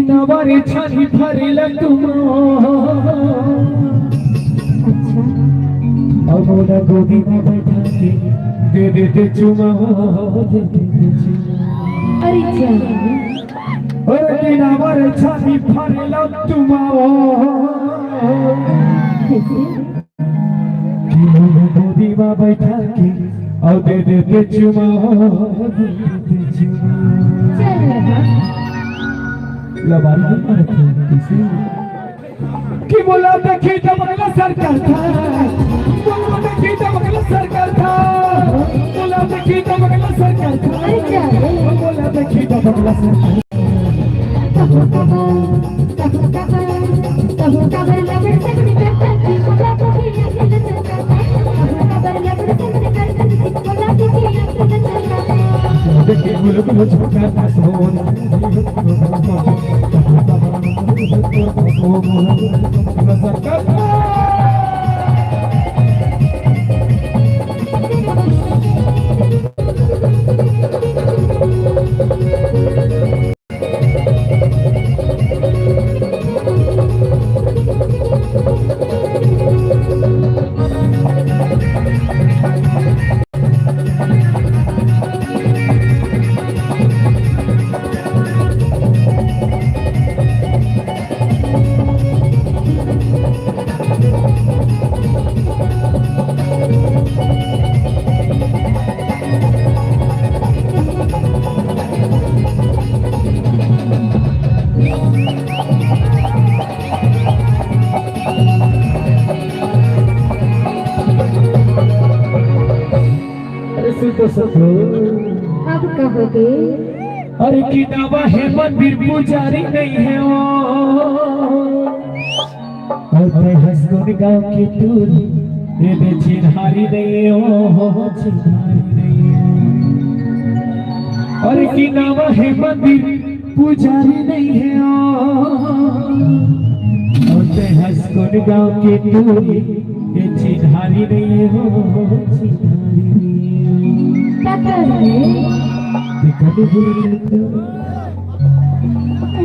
नवारी छानी फरिल तुम अब मोला गोदी में बैठा के दे देते चुमा दे देते चुमा अरे क्या अरे नवारी छानी फरिल तुम गोदी में बैठा के और दे देते चुमा दे देते चुमा लबारी किसी की बोला देखी जब अगला सरकार था बोला देखी जब अगला सरकार था बोला देखी जब अगला सरकार था बोला देखी जब अगला सरकार देखी बोलो बोलो झुका था सोना अब कहोगे अरे की दावा है मंदिर पुजारी नहीं है और हंसगुन गाँव की टूरी ये दे चिन्हारी नहीं चिन्हारी नहीं और की दावा है मंदिर पुजारी नहीं है और हंसगुन गाँव की टूरी ये चिन्हारी नहीं चिन्हारी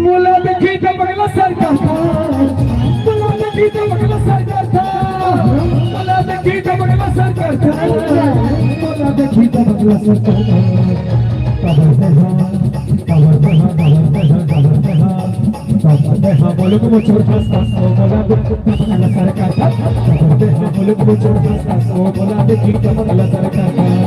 बोला देखी जब अगला सरकार था बोला देखी जब अगला सरकार था बोला देखी जब अगला सरकार था बोला देखी जब अगला सरकार था बोलो को छोटा सा बोला अगला सरकार था बोलो को छोटा सा बोला देखी जब अगला सरकार था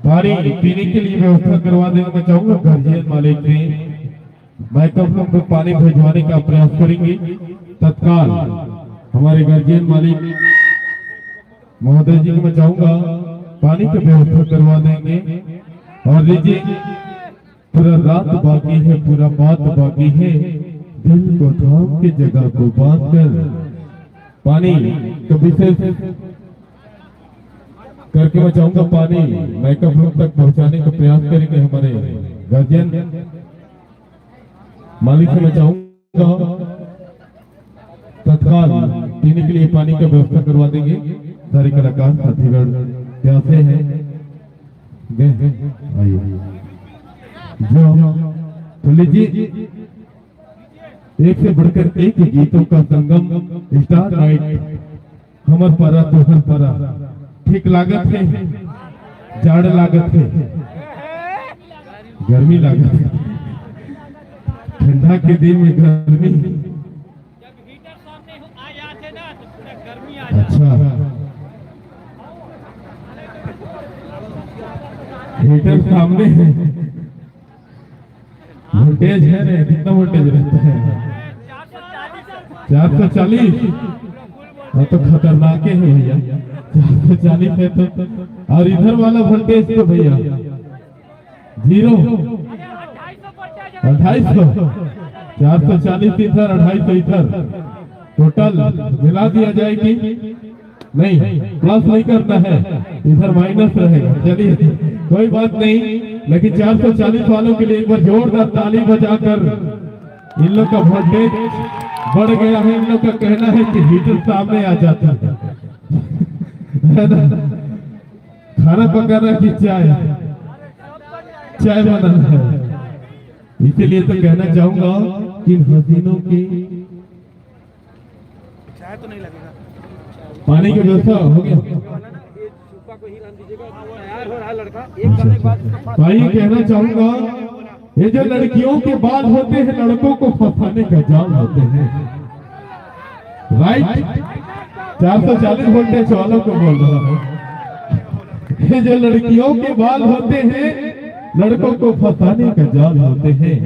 पानी पीने के लिए व्यवस्था करवा देना मैं चाहूंगा गार्जियन मालिक ने मैं कब लोग को पानी भिजवाने का प्रयास करेंगे तत्काल हमारे गार्जियन मालिक महोदय जी को मैं चाहूंगा पानी की व्यवस्था करवा देंगे और लीजिए पूरा रात बाकी है पूरा बात बाकी है दिल को थाम के जगह को बांध कर पानी कभी से करके मैं चाहूंगा पानी माइक्रोफोन तक पहुंचाने का प्रयास करेंगे हमारे गार्जियन मालिक से मैं चाहूंगा तत्काल पीने के लिए पानी का व्यवस्था करवा देंगे सारे कलाकार साथीगण प्यासे हैं आइए तो लीजिए एक से बढ़कर एक गीतों का संगम स्टार नाइट हमर पारा तोहर पारा ठीक लागत है जाड़ लागत है गर्मी लागत है ठंडा के दिन में गर्मी अच्छा हे मीटर सामने है, वोल्टेज है रे, कितना वोल्टेज रहता है? 440। हाँ तो खतरनाक है भैया, 440 है तो। और इधर वाला वोल्टेज तो भैया 0, 250। 440 इधर, 250 इधर, टोटल मिला दिया जाए कि नहीं? प्लस नहीं करना है, इधर माइनस रहेगा। चलिए कोई बात नहीं, लेकिन 440 वालों के लिए एक बार जोरदार ताली बजाकर इन लोग का वोल्टेज बढ़ गया है। इन लोग का कहना है कि हीटर सामने आ जाता है ना? खाना पकाना कि चाय बनाना है। इसीलिए तो कहना चाहूंगा कि इन हसीनों की चाय तो नहीं लगेगा, पानी की व्यवस्था हो गया। तैयार हो रहा है लड़का, एक करने के बाद भाई कहना चाहूंगा, ये जो लड़कियों के बाल होते हैं, लड़कों को फंसाने का जाल होते हैं, राइट? 440 वोल्टेज वालों को बोल रहा हूँ, ये जो लड़कियों के बाल होते हैं, लड़कों को फंसाने का जाल होते हैं।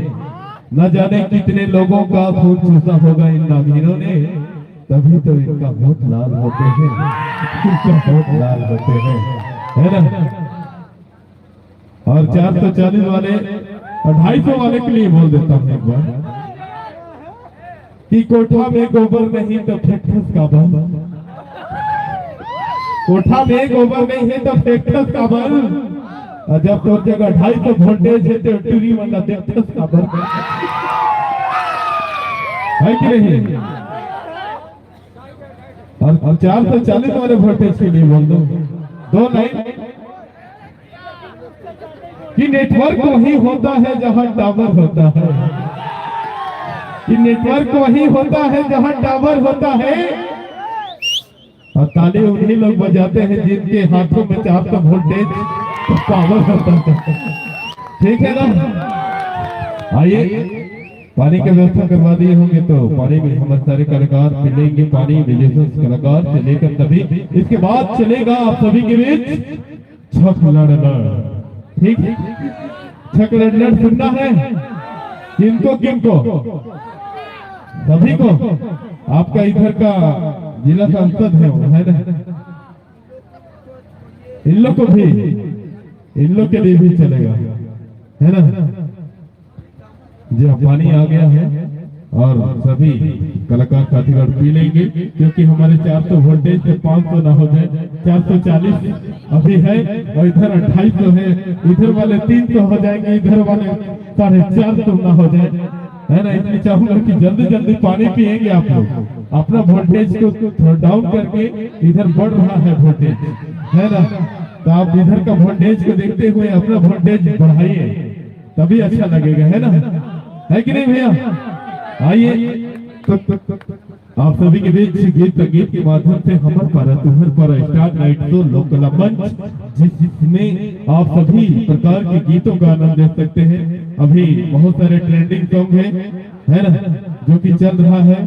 न जाने कितने लोगों का खून चूसा होगा इन नागिनों ने, तभी तो इनका होठ लाल होते हैं, इनका होठ लाल होते हैं, है ना? और 440 वाले और 250 वाले के लिए बोल देता हूँ एक बार कि कोठा में गोबर नहीं तो फैक्ट्रस का बल, कोठा में गोबर नहीं है तो फैक्ट्रस का बल, और जब तो जगह 250 वोल्टेज है तो टूरी वाला फैक्ट्रस का बल है कि नहीं? और 440 वाले वोल्टेज के लिए बोल दो लाइन कि नेटवर्क वही होता है जहां टावर होता है, कि नेटवर्क वही होता है जहां टावर होता है। और ताली उन्हीं लोग बजाते हैं जिनके हाथों में 400 वोल्टेज पावर होता है, ठीक है ना? आइए, पानी की व्यवस्था करवा दिए होंगे तो पानी में हमारे सारे कलाकार मिलेंगे। पानी म्यूजिशियंस कलाकार से लेकर सभी, इसके बाद चलेगा आप सभी के बीच छक लड़ना, ठीक? छक लड़ना सुनना है किनको किनको? सभी को। आपका इधर का जिला सांसद है वो, है ना? इन लोग को भी, इन लोग के लिए भी चलेगा, है ना? जी पानी आ गया है और सभी कलाकार साथीगण पी लेंगे, क्योंकि हमारे 400 वोल्टेज से 500 ना हो जाए। 440 अभी है और इधर 250 है, इधर वाले 300 हो जाएंगे, इधर वाले 450 ना हो जाए, है ना? इसलिए चाहूंगा कि जल्दी जल्दी पानी पिएंगे आप लोग, अपना वोल्टेज को थोड़ा डाउन करके, इधर बढ़ रहा है वोल्टेज, है ना? तो आप इधर का वोल्टेज को देखते हुए अपना वोल्टेज बढ़ाइए, तभी अच्छा लगेगा, है ना? है कि नहीं भैया? आइए तो आप सभी के बीच गीत संगीत के माध्यम से हमर पर तुम्हर पर स्टार नाइट शो लोक कला मंच, जिसमें आप सभी प्रकार के गीतों का आनंद ले सकते हैं। अभी बहुत सारे ट्रेंडिंग सॉन्ग है ना, जो कि चल रहा है,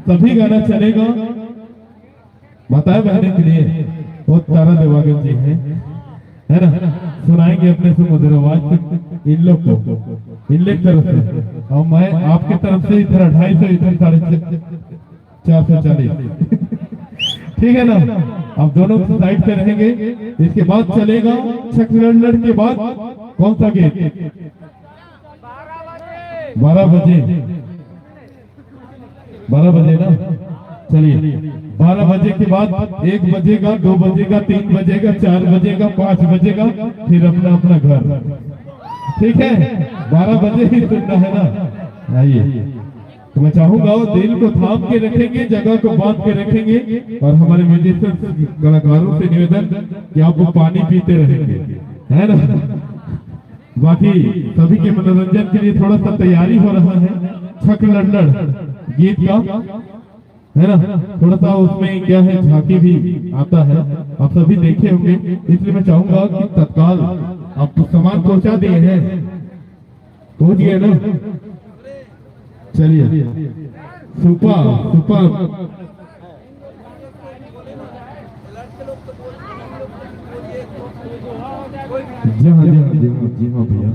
सभी गाना चलेगा। माता बहने के लिए वो तारा देवागन जी है ना, सुनाएंगे अपने सुमधुर आवाज इन लोग को, इन लोग तरफ से, और मैं आपकी तरफ से इधर 250, इधर 440 ठीक है ना? आप दोनों साइड पे रहेंगे। इसके बाद चलेगा छक लड़ के बाद कौन सा गीत? 12 बजे, 12 बजे ना? चलिए 12 बजे के बाद 1 बजेगा, 2 बजेगा, 3 बजेगा, 4 बजेगा, 5 बजेगा, फिर अपना अपना घर, ठीक है? 12 बजे ही सुनना है ना? आइए, तो मैं चाहूंगा दिल को थाम के रखेंगे, जगह को बांध के रखेंगे, और हमारे म्यूजिशियन कलाकारों से निवेदन कि आप वो पानी पीते रहेंगे, है ना? बाकी सभी के मनोरंजन के लिए थोड़ा सा तैयारी हो रहा है छक लड़ गीत का, है ना? थोड़ा सा उसमें क्या है, झांकी भी आता है, आप सभी देखे होंगे। इसलिए मैं चाहूंगा कि तत्काल आप तो सामान पहुंचा दिए हैं, पहुंच गए ना? चलिए सुपर सुपर जी हाँ जी हाँ जी हाँ जी हाँ भैया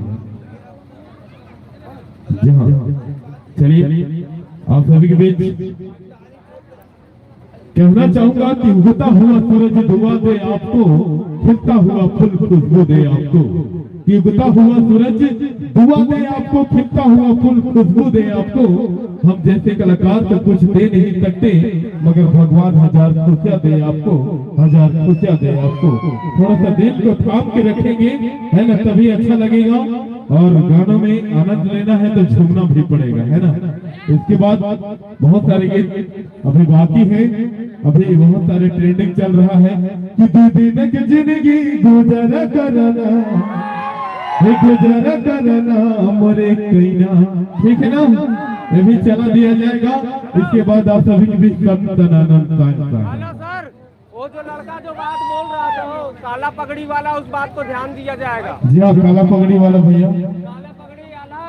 जी हाँ। चलिए आप सभी के बीच कहना चाहूंगा कि उगता हुआ सूरज दुआ दे आपको, खिलता हुआ फूल खुशबू दे आपको। कि उगता हुआ सूरज दुआ दे आपको, खिलता हुआ फूल खुशबू दे आपको। हम जैसे कलाकार तो कुछ दे नहीं सकते, मगर भगवान हजार खुशियां दे आपको, हजार खुशियां दे आपको। थोड़ा सा दिल को थाम के रखेंगे, है ना, तभी अच्छा लगेगा। और गानों में आनंद लेना है तो झूमना भी पड़ेगा, है ना। इसके बाद बहुत सारे गीत अभी बाकी है, अभी बहुत सारे ट्रेंडिंग चल रहा है कि दो दिन की जिंदगी गुजर करना, गुजर करना मोरे कईना, ठीक है ना। ये भी चला दिया जाएगा। इसके बाद आप सभी के बीच हेलो सर, वो जो लड़का जो बात बोल रहा था वो काला पगड़ी वाला, उस बात को ध्यान दिया जाएगा। जी हाँ, काला पगड़ी वाला भैया, काला पगड़ी वाला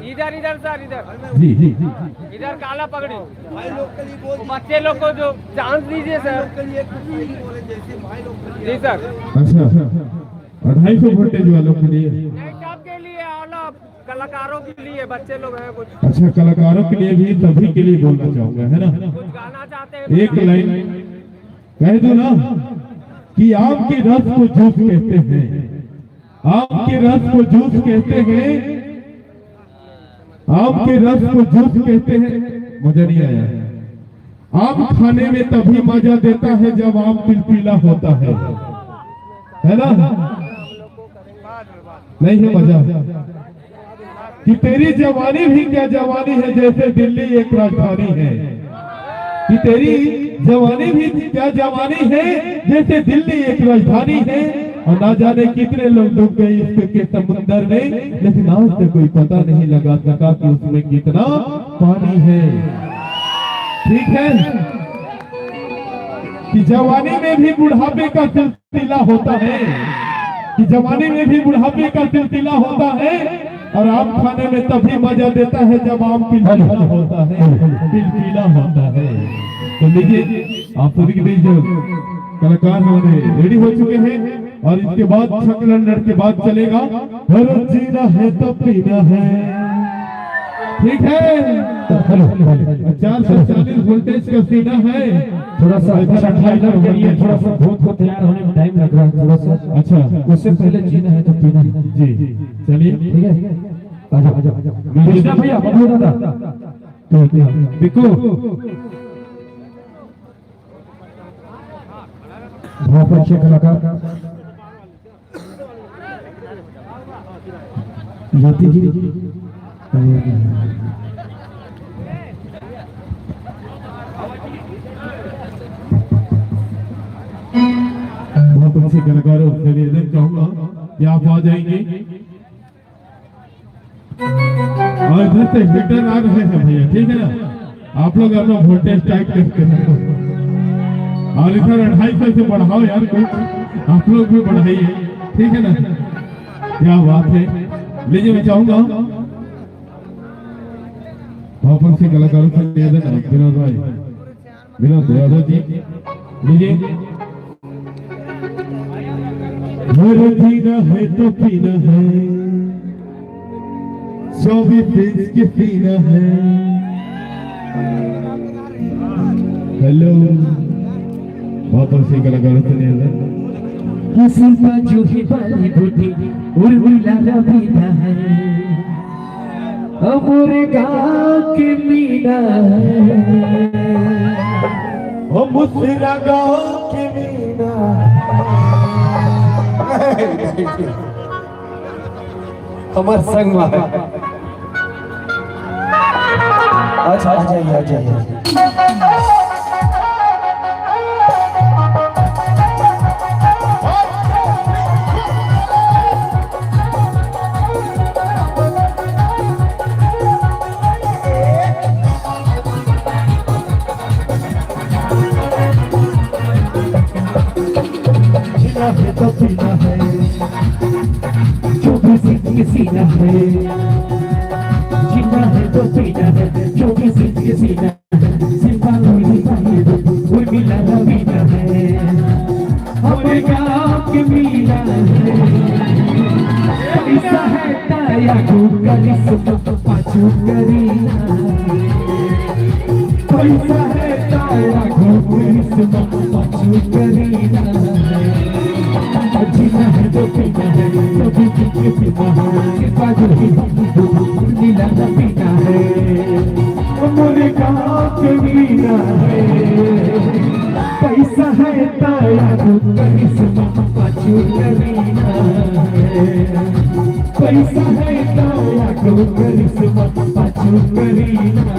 इधर इधर सर, इधर जी जी इधर काला पगड़ी वो बच्चे लोग को जो चांस दीजिए सर। जी सर। अच्छा, 250 वोल्टेज वालों के लिए नहीं, सबके लिए और कलाकारों के लिए, बच्चे लोग हैं कुछ। अच्छा, कलाकारों के लिए भी, सभी के लिए बोलना चाहूंगा, है ना। कुछ गाना चाहते हैं एक लाइन कह दो ना कि आम के रस को जूस कहते हैं, आम के रस को जूस कहते हैं, आम के रस को जूस कहते हैं। मजा नहीं आया। आम खाने में तभी मजा देता है जब आम पिलपिला होता है ना। नहीं है मजा कि तेरी जवानी भी क्या जवानी है, जैसे दिल्ली एक राजधानी है। कि तेरी जवानी भी क्या जवानी है, जैसे दिल्ली एक राजधानी है। और ना जाने कितने लोग डूब गए इश्क के समुंदर में, लेकिन आज तक कोई पता नहीं लगा सका कि उसमें कितना पानी है। ठीक है कि जवानी में भी बुढ़ापे का सिलसिला होता है, कि जवानी में भी बुढ़ापे का सिलसिला होता है। और आम खाने में तभी मजा देता है जब आम पिलपिला होता है, पिलपिला होता है। तो लीजिए, आप सभी के बीच जो कलाकार हमारे रेडी हो चुके हैं, और इसके बाद छक लंडर के बाद चलेगा हर जीना है तो पीना है। ठीक है, 440 वोल्टेज का सीना है। थोड़ा सा के लिए थोड़ा सा भूत को तैयार होने में टाइम लग रहा है थोड़ा सा। अच्छा, उससे पहले जीना है तो पीना है। जी चलिए, ठीक है, आजा कृष्णा भैया, बबलू दादा, तो बिको बहुत अच्छे कलाकार ज्योति जी, बहुत अच्छे कलाकारों से निवेदन चाहूंगा कि आप आ जाएंगे। और इधर से हीटर आ रहे हैं भैया, ठीक है ना। आप लोग अपना वोल्टेज टाइप करते हैं, और इधर 250 से बढ़ाओ यार, कुछ आप लोग भी बढ़ाइए, ठीक है ना। क्या बात है। लीजिए, मैं चाहूंगा बहुत अच्छे कलाकारों से निवेदन, विनोद भाई, विनोद यादव जी, लीजिए। मेरा जीना है तो पीना है, 24 इंच की सीना है। हेलो, बहुत अच्छे कलाकारों से निवेदन। किसी का जो ही बाली बूटी उर्मिला रवीना है, हमारे गाँव के मीना है, ओ मुसरा गाँव के मीना। हमारे संग में है। अच्छा, आ जाइए, आ जाइए। जीना है तो पीना है, 24 इंच की सीना है। जीना है तो पीना है, 24 इंच की सीना है। सिंपल हुई चाहिए, उर्मिला रवीना है, हमारे गाँव ताया को करिश्मा पाछू करीना पैसा है ताया को करिश्मा पाछू करीना जीना है तो पीना है कभी किसी पीना है कृपा जो ही नीला न पीना है मोरे गाँव के मीना है पैसा है ताया को करिश्मा पाछू करीना पैसा है ताया को करिश्मा पाछू करीना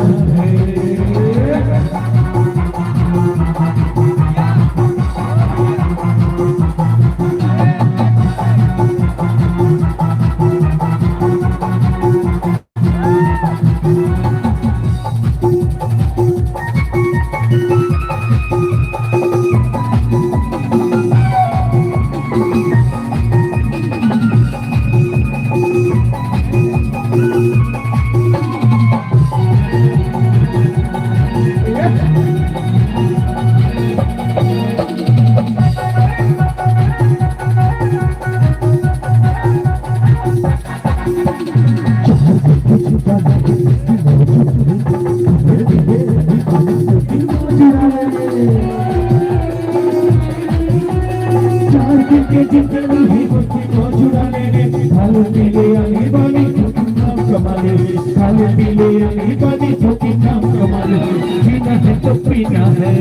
खाने पीने आने वाली छोटी काम कमाने जीना है तो पीना है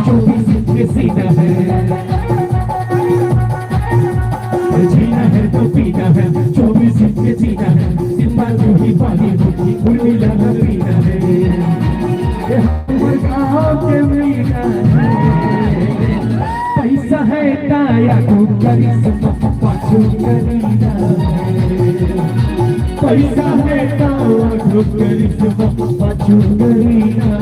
जो भी सीखे सीना है जीना है तो पीना है जो भी सीखे सीना है सिम्बा जो ही पानी मुझी उर्मिला न पीना है गाँव के मीना है पैसा है ताया को करिश्मा पाछू करीना पैसा है ताया को करिश्मा पाछू करीना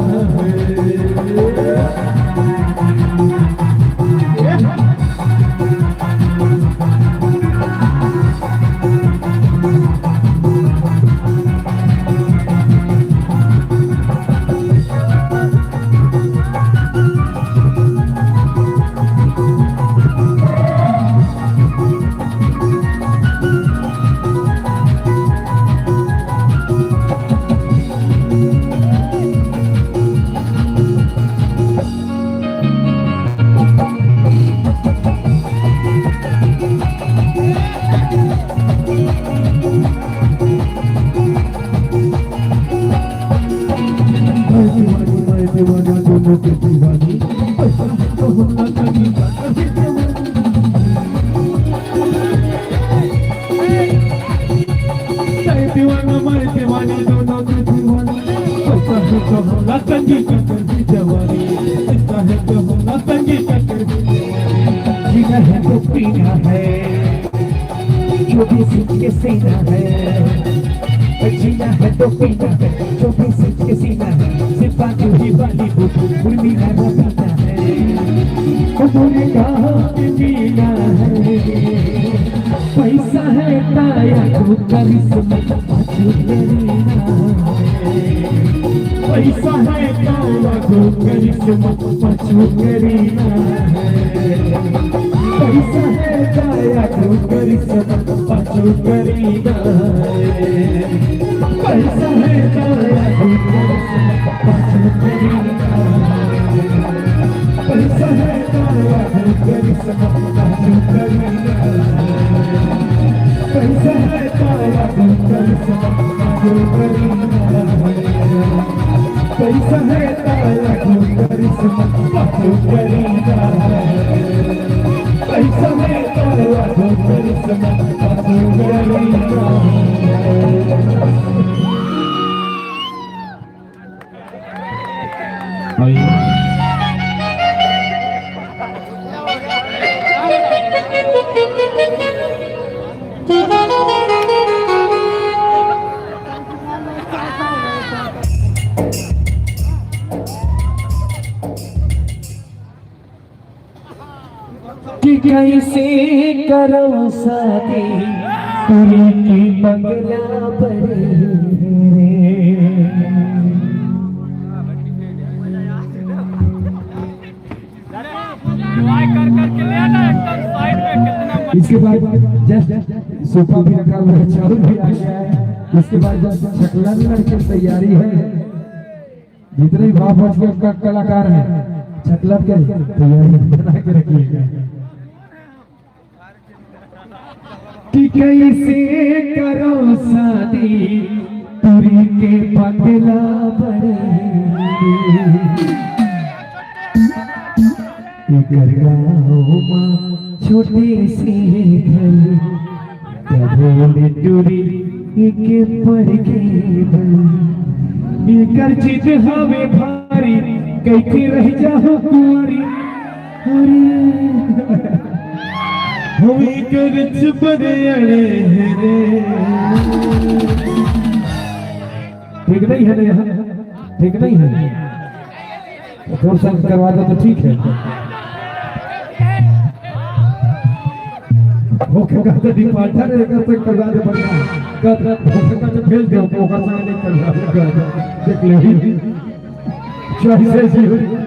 दीवाना दोनों के दीवानी तो होना कभी दीवाना मैं दीवानी दोनों के दीवानी ऐसा है तो होना तंगी कर भी जवानी ऐसा है तो होना तंगी कर जीना है तो पीना है जो भी सीख के सीना है जीना है तो पीना है जो भी सीख के सीना है सिर्फ जो ही वाली उर्मिला न पीना है मोरे गाँव के मीना है पैसा है ताया को करिश्मा पाछू करीना पैसा है ताया को करिश्मा पाछू करीना पैसा है ताया को करिश्मा पाछू करीना पैसा है ताया को करिश्मा पाछू करीना पैसा है ताया को करिश्मा पाछू करीना पैसा है ताया को करिश्मा पाछू करीना पैसा है ताया को करिश्मा पाछू करीना पैसा है ताया को करिश्मा पाछू करीना कि कैसे करो शादी पूरी की बंगला बरे इसके बाद जस्ट सोफा भी रखा हुआ है, चावल भी आ गया है। इसके बाद जब छकला की तैयारी है, जितने भी भाव का कलाकार है छकला के तैयारी बना के रखिएगा कि कैसे करो शादी तुरी के पगला बड़े छोटे से घर कभोले टूरी के पर के चीज हवे भारी कैसे रह जाओ कुंवारी हमें करच बड़े अड़े रे। ठीक नहीं है ना यहाँ, ठीक नहीं है थोड़ा सा करवा दो तो ठीक है। ओके का तो डिपार्चर है का तो करवा दे बढ़िया का तो भेज दो तो का नहीं करवा दे देख ले चॉइस है।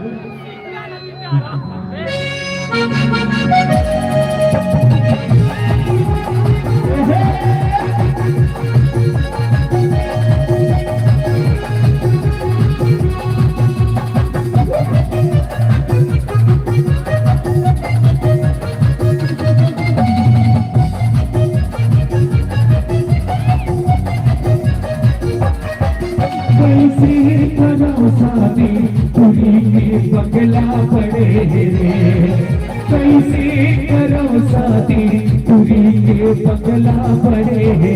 बगला पड़े रे कैसे करो शादी तुरी के बगला पड़े रे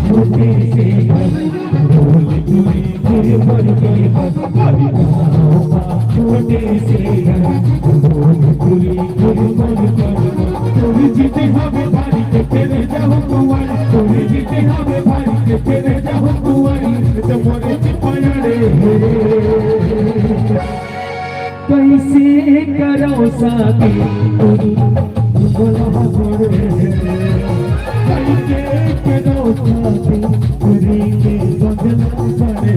छोटे से बोल तुरी के मर गए छोटे से बोल तुरी के मर गए तुरी जीते हमें भारी के तेरे जाओ कुंवारी तुरी जीते हमें भारी के तेरे जाओ कुंवारी तो मोरे कैसे करो शादी बोला बोले कैसे करो शादी पूरी के बगला पड़े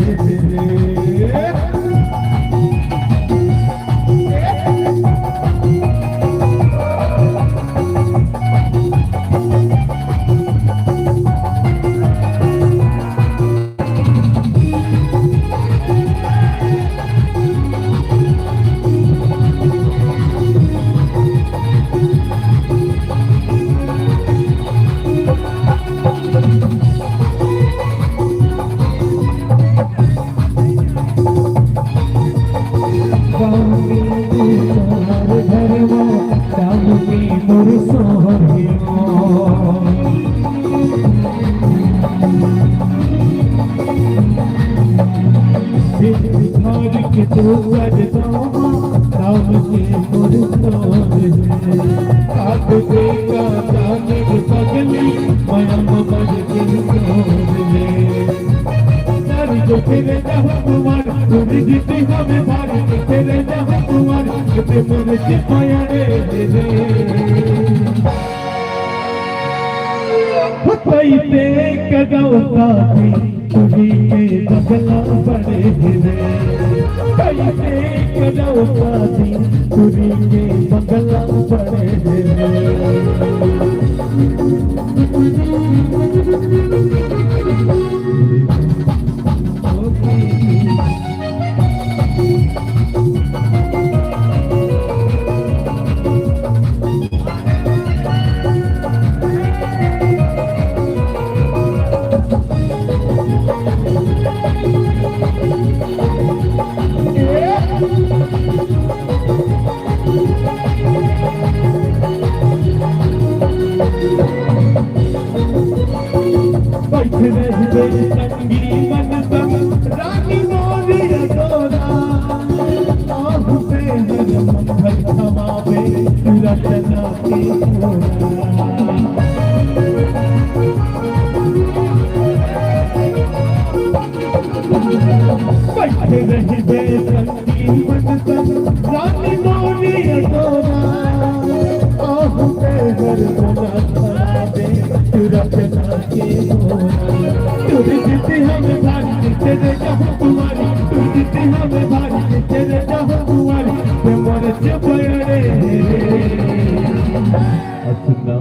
सुनना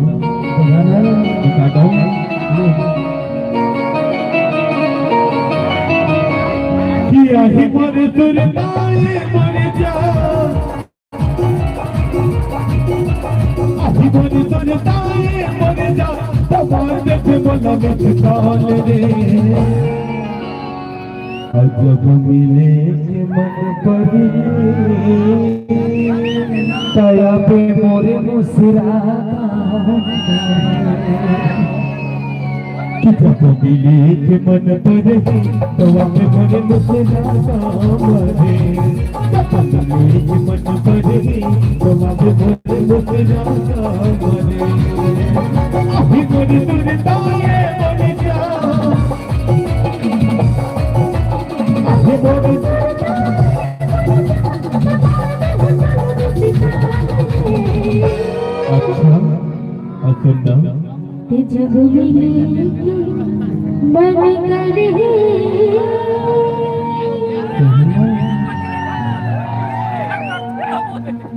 बताता हूँ। किया ही मर दुर्दाए मर जा, आही मर दुर्दाए मर जा, तबार देख मन में काल रे। अजब मिले के मन पर दया पे मोरे कि जब मिले के मन पर दया पे मोरे मुस्कुराता मरे। जब मिले के मन पर दया पे मोरे मुस्कुराता मरे। अभी मोरे दुर्दाए मर जा, अच्छा सुनना कि जब मिले मन करे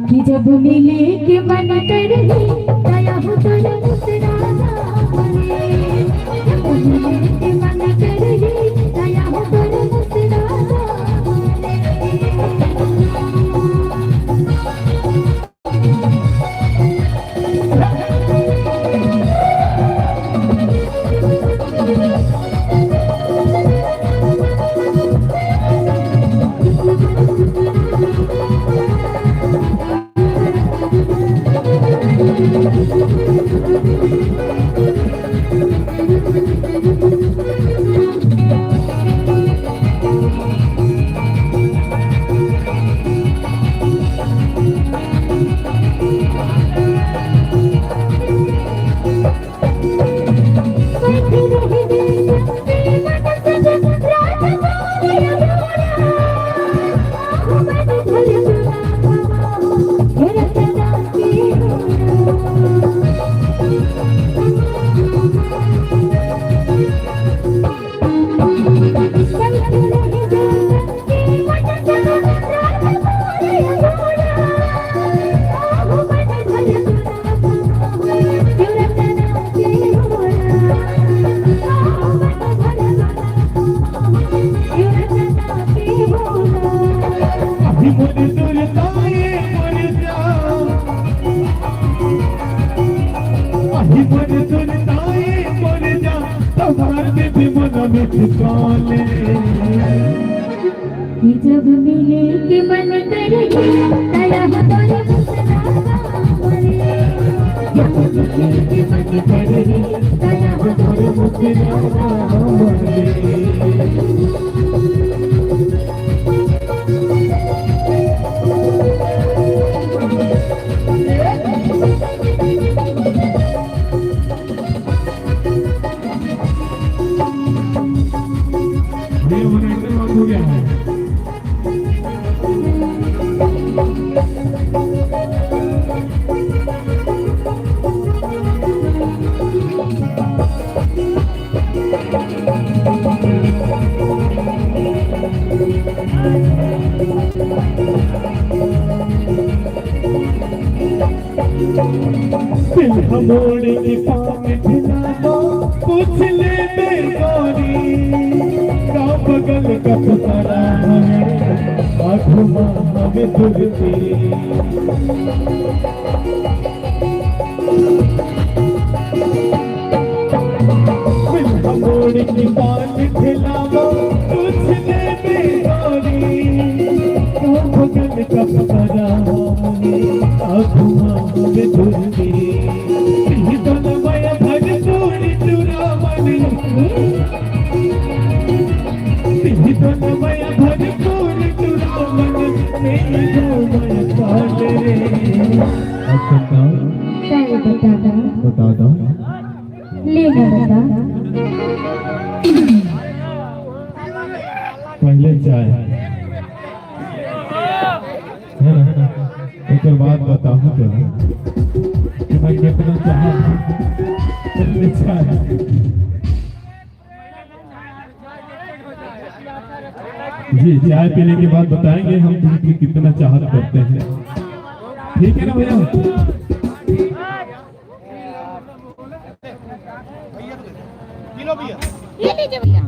कि जब मिले के मन करे दया हो तो मुस्कुराना मरे। जब मिले के मन करे दया हो तो मुस्कुराना कि जब मिले के मन करे दया हो तो मुस्कुराता मरे। जब मिले के मन करे दया हो तो मुस्कुराता मरे। मोड़ की पाँव ढिला दो पूछ ले बेगौरी का बगल का पुतरा है आँखों में दुलती मोड़ की पाँव ढिला दो पूछ ले बेगौरी का बगल का पुतरा है आँखों में दुलती बता दो लेना बता पहले चाय है ना, एक बात बताऊं तो कि मैं कितना चाहता पहले चाय। जी चाय पीने के बाद बताएंगे हम तुमकी कितना चाहत करते हैं, ठीक है ना भैया। ये लीजिए भैया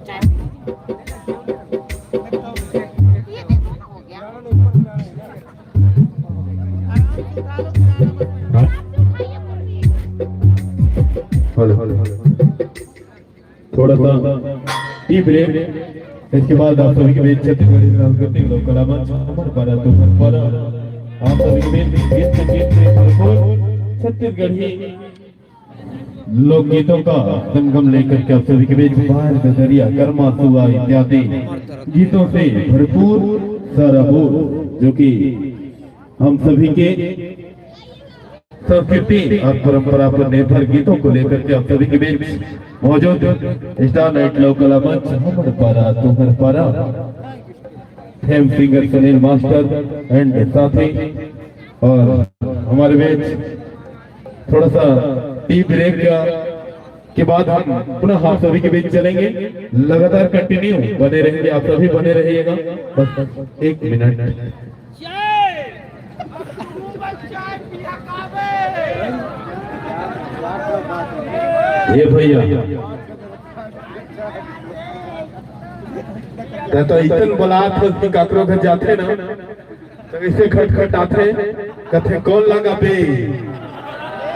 चाय। ये देखो ना हो गया। थोड़ा सा टी ब्रेक, इसके बाद आप सभी के बीच छत्तीसगढ़ी सांस्कृतिक लोक कला मंच हमारे भारत पर आप सभी के बीच गीत संगीत से भरपूर छत्तीसगढ़ी लोकगीतों का संगम लेकर के आप सभी के बीच बाहर गदरिया कर्मा सुआ इत्यादि गीतों से भरपूर सारा हो, जो कि हम सभी के संस्कृति और परंपरा पर निर्भर गीतों को लेकर के आप सभी के बीच मौजूद स्टार नाइट लोक कला मंच हमर पारा तुम्हार पारा fame singer Sunil master and साथी, और हमारे बीच थोड़ा सा टी ब्रेक के बाद हम पुनः आप सभी के बीच चलेंगे। लगातार कंटिन्यू बने रहेंगे, आप सभी बने रहिएगा। बस 1 मिनट। ये भैया तो इतन बलात हो काकरो घर जाते ना तो इसे खटखटाते कथे कौन लगा बे,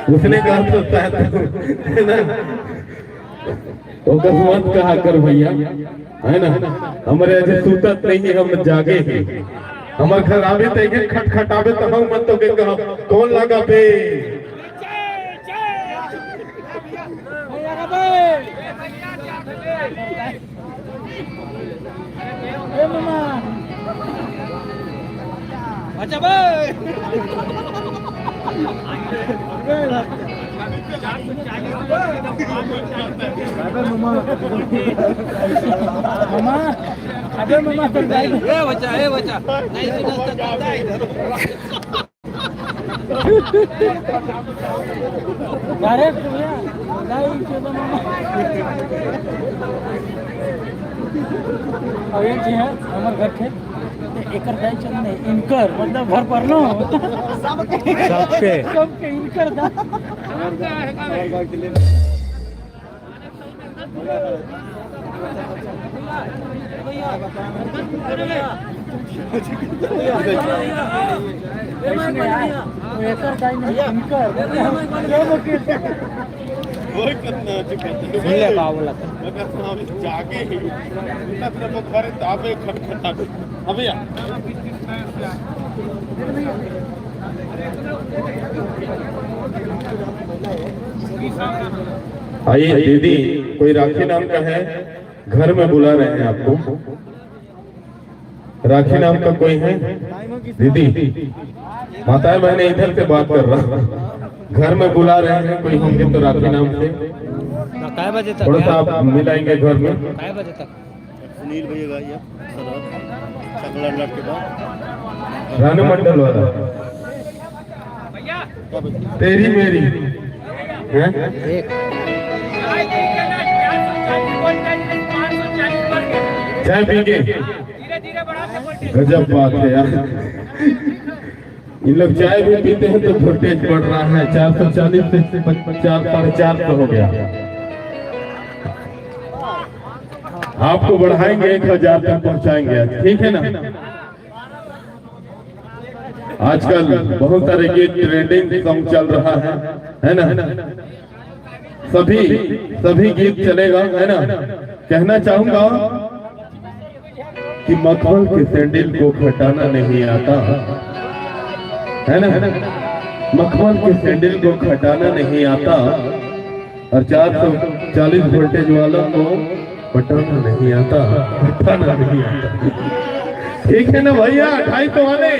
उसने कहा तो है ना, तो मत कहा कर भैया, है ना। हमारे ऐसे सूतत नहीं है, हम जागे हैं। हमारे घर आवे तो खटखटावे तो हम मत तो के कहा कौन लगा बे। अच्छा भाई मामा अबे मामा ए बच्चा नहीं सुना इधर अरे नहीं चलो मामा अब ये जी है हमारे घर के एकर दाई चलने इनकर मतलब घर पर नो सबके इनकर दा एकर दाई नहीं इनकर वही करना चुका ले बावला मगर हम जागे ही मतलब घर ताबे खटखटा अबे आइए दीदी, कोई राखी नाम का है, घर में बुला रहे हैं आपको। राखी नाम का कोई है दीदी? माता मैंने इधर से बात कर रहा, घर में बुला रहे हैं, कोई होंगे तो राखी नाम से काय बजे तक थोड़ा सा आप मिलाएंगे घर में। काय बजे तक सुनील भैया गाइया सकला लट के बाद रानू मंडल वाला तेरी मेरी है। चाय पीके गजब बात है यार, इन लोग चाय भी पीते हैं तो वोल्टेज बढ़ रहा है, 440 से 450 हो गया। आपको बढ़ाएंगे 1000 तक पहुंचाएंगे, ठीक है ना। आजकल बहुत सारे गीत ट्रेंडिंग सॉन्ग चल रहा है ना। सभी गीत चलेगा, है ना। कहना चाहूंगा कि मखमल के सैंडल को खटाना नहीं आता, है ना। मखमल के सैंडल को खटाना नहीं आता, और 440 वोल्टेज वालों को पटाना नहीं आता, हटाना नहीं आता। ठीक है ना भैया, 250 वाले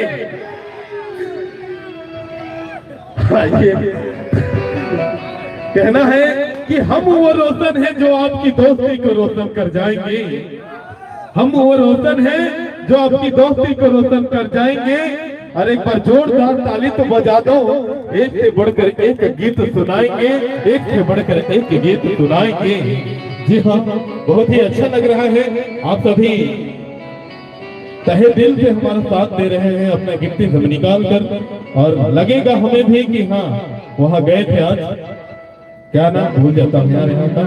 कहना है कि हम वो रोशन है जो आपकी दोस्ती को रोशन कर जाएंगे। हम वो रोशन है जो आपकी दोस्ती को रोशन कर जाएंगे। और एक बार जोरदार ताली तो बजा दो, एक से बढ़कर एक गीत सुनाएंगे, एक से बढ़कर एक गीत सुनाएंगे। जी हाँ, बहुत ही अच्छा लग रहा है। आप सभी तहे दिल से हमारा साथ दे रहे हैं अपना गिनती सब निकाल कर, और लगेगा हमें भी कि हाँ वहाँ गए थे आज। क्या नाम भूल जाता हूँ यार यहाँ का,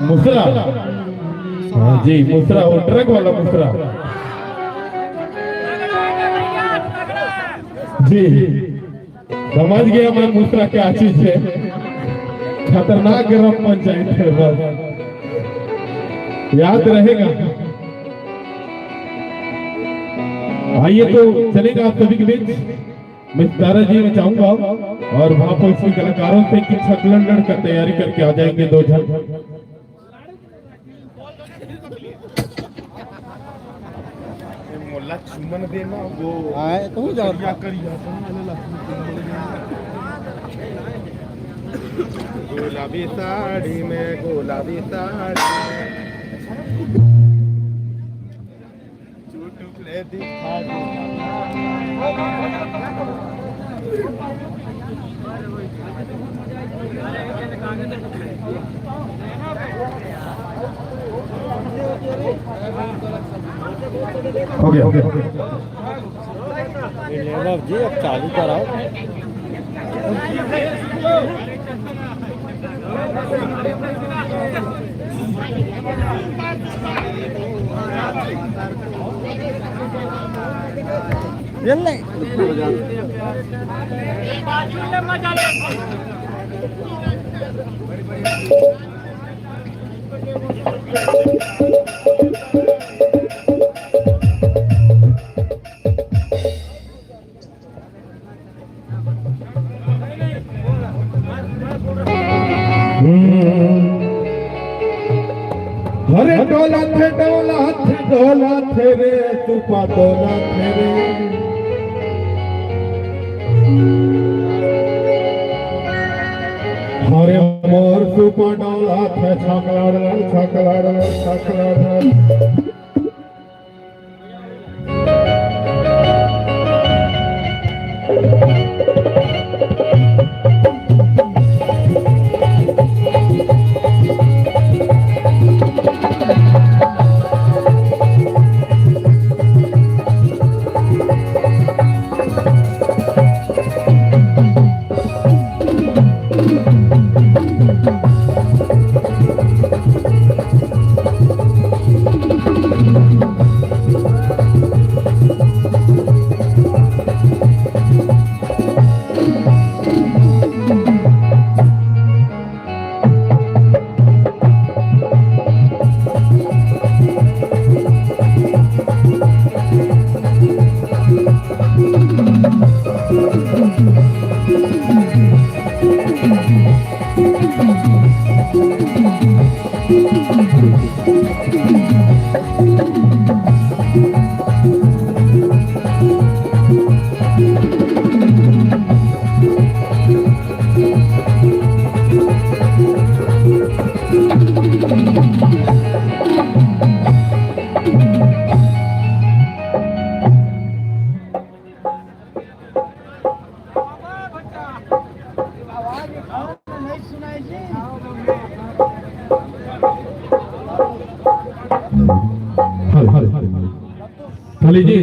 मुसरा। हाँ जी, मुसरा, वो ट्रक वाला मुसरा जी। समझ गया मैं मुसरा क्या चीज है। खतरनाक ग्राम पंचायत है, बस याद रहेगा। आइए तो चलेगा आप सभी के बीच मैं तारा जी में चाहूंगा और वहां पर उसके कलाकारों से कि छकलंडर का तैयारी करके आ जाएंगे 2 जन। मोला चुमन देना वो आए तो जा करिया गुलाबी साड़ी में गुलाबी साड़ी में चुटकुले दिखा हो गया जी, अब चालू कराओ। अरे डोला थे रे तुपा डोला थे रे। अरे मोर तुपा डोला थे छकलाड़। खाली जी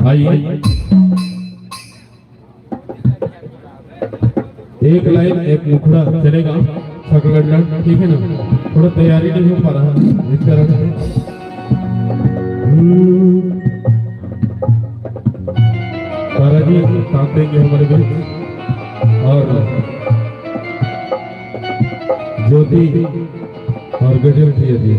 आइए एक लाइन एक मुखड़ा चलेगा छकलंडर, ठीक है ना। थोड़ा तैयारी नहीं हो पा रहा इस तरह से। तारा जी साथ देंगे हमारे बीच और ज्योति और गजल की जी।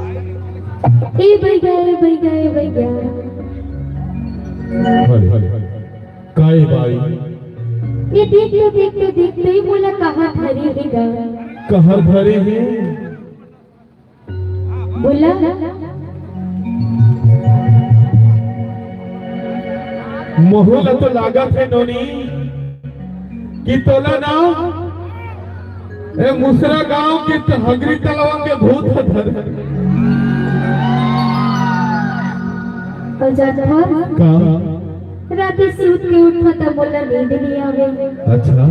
ए भैया ए भैया ए भैया काय भाई ये देखते ही बोला कहाँ धरेगा कहर भरे हैं बोला मोहला तो लागत है नोनी कि तोला ना ए मुसरा गांव के हगरी तलवा के भूत धर और जाता का रात सूत के उठा था बोला नींद नहीं आवे अच्छा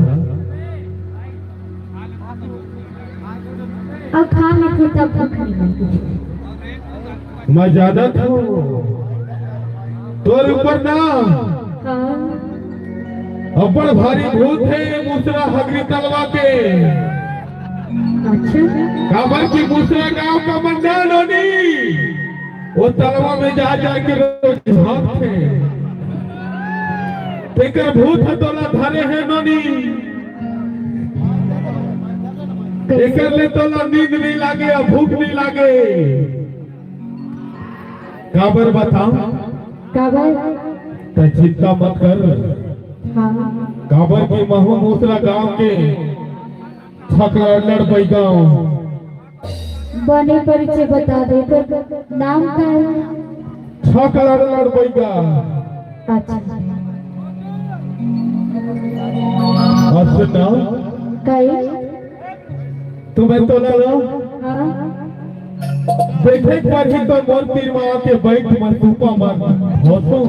अब खा में थोड़ा भूख नहीं लगी मैं ज्यादा था तोर ऊपर ना हाँ अब्बड़ भारी भूत है मुसरा हगरी तलवा के अच्छा काबर की मुसरा गांव का मंडल होनी वो तलवा में जा के रोज भागते तेकर भूत तोला धरे है नोनी एकर ले तोला नींद नहीं लागे और भूख नहीं लागे काबर बताओ काबर तो चिंता मत कर हाँ काबर की महू मूसरा गांव के छकलड़ बैगांव बने परिचय बता दे तो नाम क्या है छकलड़ बैगा अच्छा और सुना कई तुम्हें तो लगा हाँ देखे पर ही तो मोर तीर में आके बैठ मनसूपा मत हो तो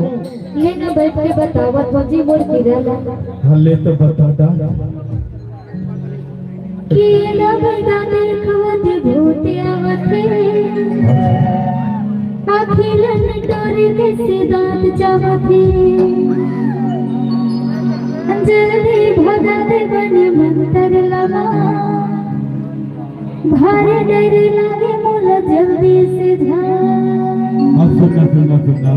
लेना बैठ के बतावत भजी मोर गिरला हल्ले तो बता दा केला बैगा देखवत भूत आवते अखिलन डोर के से दांत चावते जल्दी भगा दे बने मंतर लगा भारे डर लागे मोला जल्दी से जा सुनना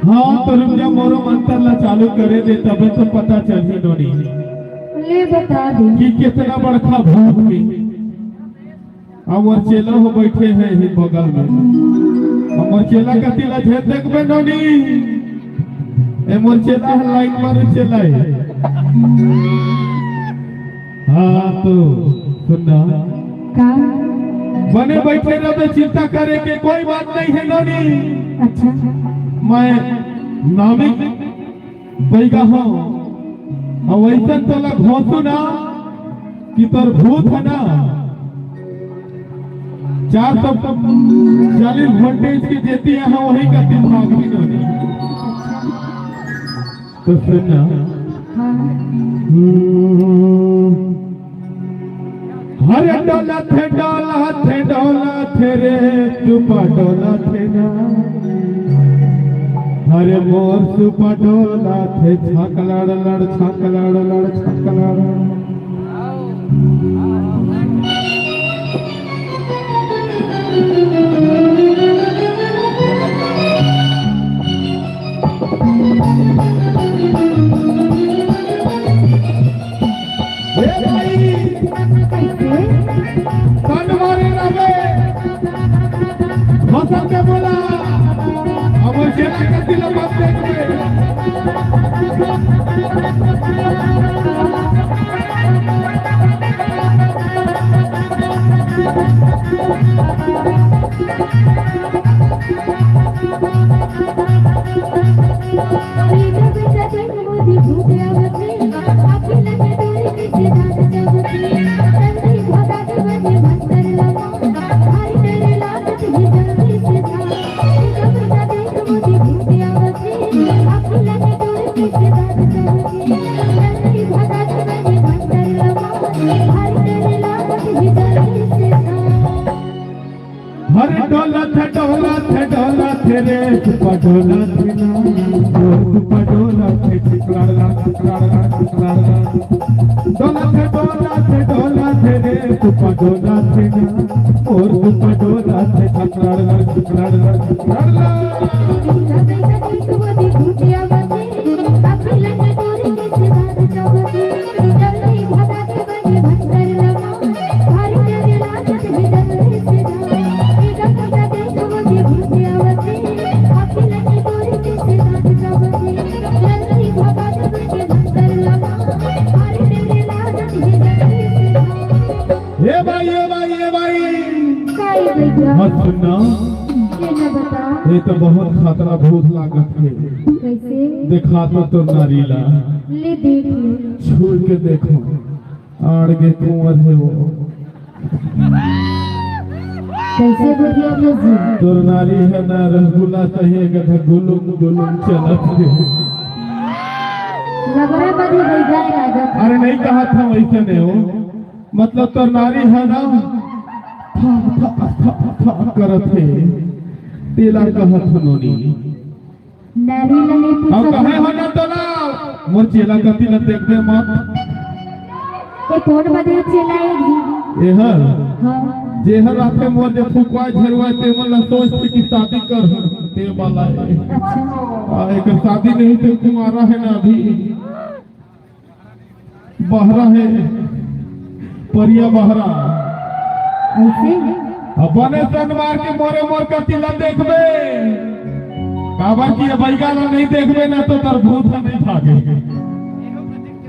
हाँ तो रुक जा मोरो मंत्र ला चालू करे दे तबे तो पता चली नोनी ले बता दे कि कितना बड़का भूत की अब और चेला हो बैठे हैं ही बगल में अब और चेला का तिला झेल देख बे नोनी ए मोर चेला लाइक मारो चेला है हाँ तो सुनना का बने बैठे रहो तो चिंता करे के कोई बात नहीं है नोनी अच्छा मैं नामिक बैगा हूँ और वैसा तोला घोसू ना कि तोर भूत है ना 440 वोल्टेज की देती है हाँ वही का दिन भाग भी नहीं तो सुनना हरे डोला थे रे चुपा डोला थे ना हरे मोर चुपा डोला थे छकलड़ लड़ छकलड़ लड़ छकलड़ फसल के बोला अब चेला का दिल मत हरे डोला थे रे चुपा डोला थे ना चुपा डोला थे चिकलाड़ा डोला थे रे चुपा डोला थे ना और चुपा डोला थे चिकलाड़ा भूतिया बने अखिलन डोर के से दांत चावते और सुनना, ये न बता ये तो बहुत खतरा भूत लागत है। कैसे देखा तो नारीला, ले देख ले छू के देखो, आड़गे कुंवर है वो। कैसे बोलिए अपने जी तोर नारी है ना रसगुल्ला चाहिए गधा गुलुम गुलुम चलत है। लगरा बदी गई जाए लागत अरे नहीं कहा था वैसे नहीं हो, मतलब तोर नारी है ना था करत है, तेला कहत हनोनी। नारी लने अब पूछा कहे हो ना तो ना मोर चेला कति न देख दे मत। ये कौन बदे चलाएगी एहर हाँ जेहर आते मोर जे फुकवा झरवा ते मन सोच की शादी कर ते वाला है। अच्छा एक शादी नहीं तो कुमारा है ना अभी, बहरा है, परिया बहरा। ऐसे बने शनिवार के मोरे मोर का तिला देखबे, काबा की बैगा नहीं देखबे ना तो तर भूत नहीं भागे।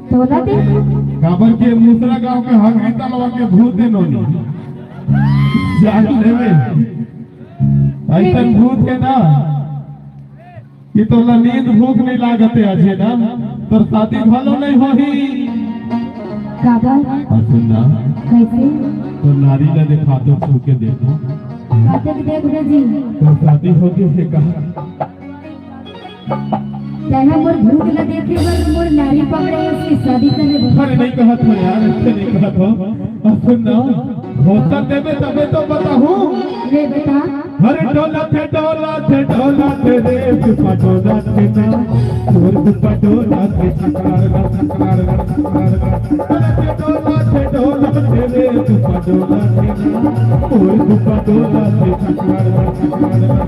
तोला देखो काबर के मूसरा गांव के हंगरी तलवा के भूत नोनी जान लेवे। ऐसा भूत के ना कि तोला नींद भूख नहीं लागते अजे ना, तोर शादी भलो नहीं होही। काबा और सुनना, कैसे तो नारी ने देखा तो छू के देखो, काते के देख ले जी तो शादी हो गई है कहा। चाहे मोर भूख न देखे बस मोर नारी पकड़े उसकी शादी करे अरे नहीं कहा था यार, ऐसे नहीं कहा था। और सुनना, होता देवे तबे तो बताऊं। ले बता अरे डोला थे रे पटोला थे ना, तोर पटोला थे चकार चकार चकार। अरे डोला थे रे पटोला थे ना, तोर पटोला थे चकार चकार।